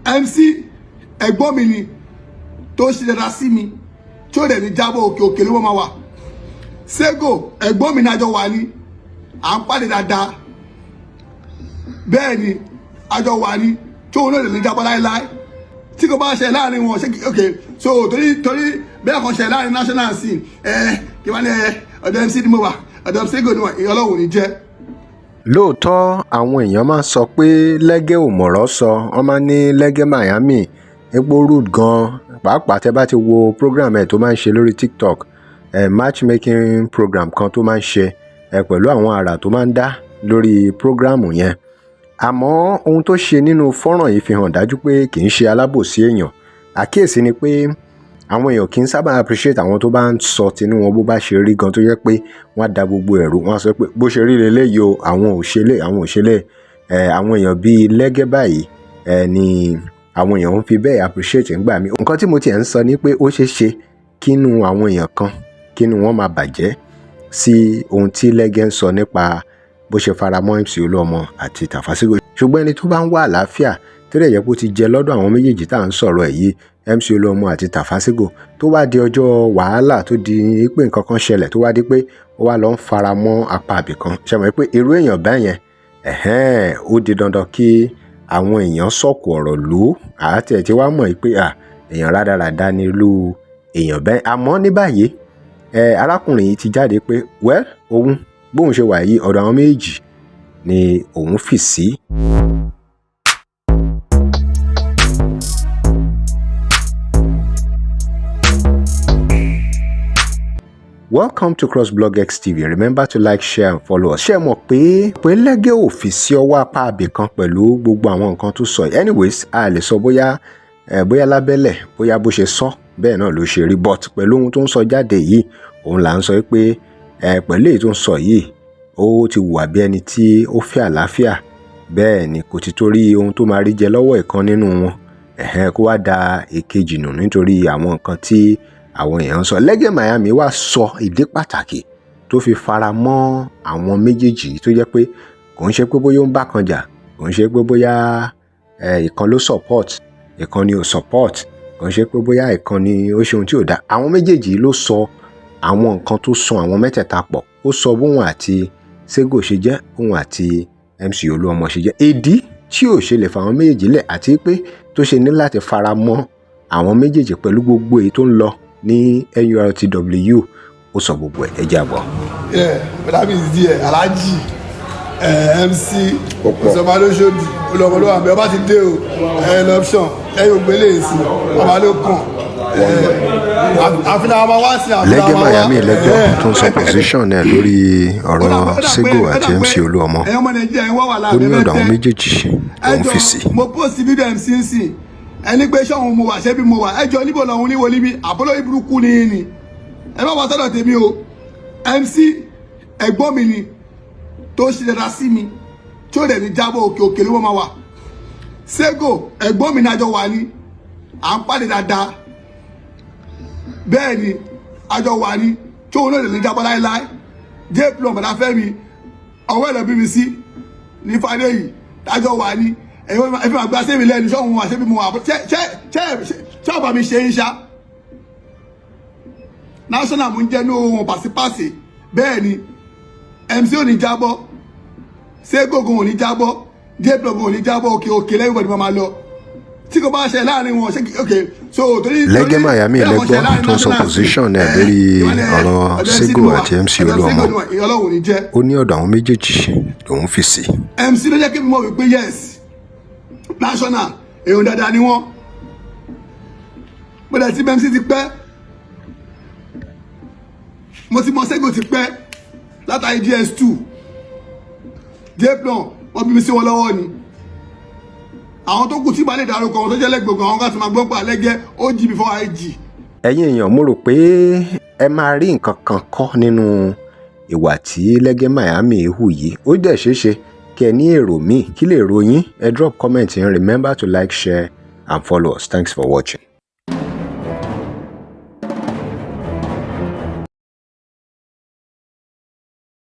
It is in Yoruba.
MC ẹ̀gbọ́n mi ni tó ṣe dáadáa sí mi tí ó dẹ̀ ní jábọ̀ òkè òkè ló máa wà. Sego ẹ̀gbọ́n mi ní àjọ wà ní à ń pàdé dáadáa bẹ́ẹ̀ ni àjọ wà ní tí òun náà lè ní jábọ̀ láéláé tí kò bá ṣe láàrin wọn ṣe ok so torí bẹ́ẹ̀ kan ṣe láàrin national scene kí wọ́n ní ọ̀dọ̀ MC ni mo wà ọ̀dọ̀ Sego ni wọ́n Ọlọ́run ní jẹ́. Lóòótọ́ àwọn èèyàn máa ń sọ pé Lege ò mọ̀rọ̀ sọ wọ́n máa ń ní Lege Maimi epo rude gan pàápàá tẹ́ bá ti wo program ẹ̀ tó máa ń ṣe lórí TikTok matchmaking program kan tó máa ń ṣe pẹ̀lú àwọn àrà tó máa ń dá lórí program yẹn. Àmọ́ ohun tó ṣe nínú fọ́nrán yìí fi hàn dájú pé kì í ṣe alábòsí èèyàn. Àkíyèsí ni pé àwọn èèyàn kì í sábà appreciate àwọn tó bá ń sọ tinú wọn bó bá ṣe rí gan tó yẹ pé wọ́n á da gbogbo ẹ̀rù wọ́n á sọ pé bó ṣe rí leléyìí o àwọn òṣèlè àwọn èèyàn bíi Lege báyìí ni àwọn èèyàn ń fi bẹ́ẹ̀ appreciate ńgbà mí. Nǹkan tí mo tiẹ̀ ń sọ ni pé ó ṣeé ṣe kínú àwọn èèyàn kan kínú wọn máa bàjẹ́ sí ohun tí Lege ń sọ nípa bó ṣe faramọ́ MC Oluomo Ati Tafa Sego. Ṣùgbọ́n ẹni tó bá ń wá àlàáfíà tó dẹ̀ yẹ kó ti jẹ lọ́dọ̀ àwọn méjèèjì tá à ń sọ̀rọ̀ ẹ̀ yìí MC Oluomo Ati Tafa Sego tó wá di ọjọ́ wàhálà tó di pé nǹkan kan ṣẹlẹ̀ tó wá di pé ó wá lọ ń faramọ́ apá àbí kan ṣe mọ̀ pé irú èèyàn báyẹn ó di dandan kí àwọn èèyàn sọ̀kò ọ̀rọ̀ lù ú àti ẹ̀ tí wàá mọ̀ pé èèyàn rádaràda ni irú èèyàn bẹ́ẹ̀. Àmọ́ ní báyìí arákùnrin yìí ti jáde pé òun bóun ṣe wà yìí ọ̀dọ̀ àwọn méjì ni òun fì sí. Welcome to CrossBlogX TV. Remember to like, share and follow us. Ṣé mọ̀ pé Lege ò fi sí ọwọ́ apá àbí kan pẹ̀lú gbogbo àwọn nǹkan tó sọ. Anyways, a lè sọ bóyá lábẹ́lẹ̀ bóyá bó ṣe sọ bẹ́ẹ̀ náà ló ṣe rí but pẹ̀lú ohun tó ń sọ jáde yìí òun là ń sọ pé pẹ̀lú èyí tó ń sọ yìí ó ti wùwà bí ẹni tí ó fẹ́ àlàáfíà bẹ́ẹ̀ ni kò ti torí ohun tó máa rí jẹ lọ́wọ́ ìkan nínú wọn kó wá da èkejì nù nítorí àwọn nǹkan tí àwọn èèyàn sọ. Lege Maimi wá sọ ìdí pàtàkì tó fi fara mọ́ àwọn méjèèjì tó jẹ́ pé kò ń ṣe pé bóyá ó ń bá kan jà kò ń ṣe pé bóyá ìkan ló support ìkan ni ò support kò ń ṣe pé bóyá ìkan ni ó ṣe ohun tí ò dá. Àwọn méjèèjì ló sọ àwọn nǹkan tó sọ àwọn mẹ́tẹ̀ẹ̀ta pọ̀. Ó sọ bóun àti Sego ṣe jẹ́ òun àti MC Oluomo ṣe jẹ́ ìdí tí ò ṣe lè fa àwọn méjèèjì lẹ̀ àti pé tó ṣe ní láti fara mọ́ àwọn méjèèjì pẹ̀lú gbogbo èyí tó ń lọ ní NURTW ó sọ gbogbo ẹ̀ ẹjẹ́ àbọ̀. that means díẹ̀ Alhaji MC ọ̀sọ̀mọdóṣòdì Oluomo ló wà bẹ́ẹ̀ bá ti dé o lọ́pṣọ̀n ògbélé èsì ọba ló kàn àfihàn àwọn wá sí àfihàn Lege Maimi lẹ́jọ́ tó ń sọ position ẹ̀ lórí ọ̀rọ̀ Sego àti MC Oluomo ó ní ọ̀dọ̀ àwọn méjèèjì òun fi sí. mo post video MC nsìn ẹni pé ṣọ́hun mo wà ṣé bí mo wà ẹjọ́ níbo lọ́hun níwo níbi àbọ́lọ́ ìburúkú ni ẹ bá wà sọ́dọ̀ tèmi o. MC ẹ̀gbọ́n mi ni tó ṣe dáadáa sí mi tí ó dẹ̀ ní jábọ̀ òkè òkè ló máa wà. Sego ẹ̀gbọ́n mi ní àjọ wà ní à ń pàdé dáadáa bẹ́ẹ̀ ni àjọ wà ní tí òun náà lè ní jábọ̀ láéláé jẹ́ plum bàdá fẹ́ mi ọwọ́ ẹ̀rọ bí mi sí ní fàdé yìí àjọ wà ní ẹ̀fẹ́ máa gba sẹ́mi lẹ́nu ṣọ́hun wà ṣẹ́bí mo wà ṣẹ́ ọba mi ṣe ń ṣá national mo ń jẹ́ ní ohun pàṣípàṣẹ bẹ́ẹ̀ ni MC ò ní jábọ̀ Sego ò ní jábọ̀ jplug ò ní jábọ̀ òkè òkè lẹ́yìn ìbọ̀dì máa lọ tí kò bá ṣe láàrin wọn ṣe ok so torí Lege Maimi lẹ́gbọ́ tó ń sọ position ẹ̀ lórí ọ̀rọ̀ Sego àti MC Oluomo ó ní ọ̀dọ̀ àwọn méjèèjì lòun fi sí. MC ló jẹ́ kí n mọ̀ wípé yes national èèyàn dáadáa ni wọ́n mo dẹ̀ ti MC ti pẹ́ mo ti mọ Sego ti pẹ́ látàrí GS2 jplug wọ́n bí mi sí wọn lọ́wọ́ ni àwọn tó kù tí bá lè dárúkọ àwọn tó jẹ́ lẹ́gbẹ̀gbẹ̀ àwọn kan ti máa gbọ́ pé Lege ó jí before IG. ẹ̀yin èèyàn mo rò pé ẹ máa rí nǹkan kan kọ́ nínú ìwà tí Lege Maimi hù yìí ó dẹ̀ ṣeéṣe kí ẹ ní èrò míì kí lè ròyìn ẹ drop comment and remember to like, share and follow us. Thanks for watching.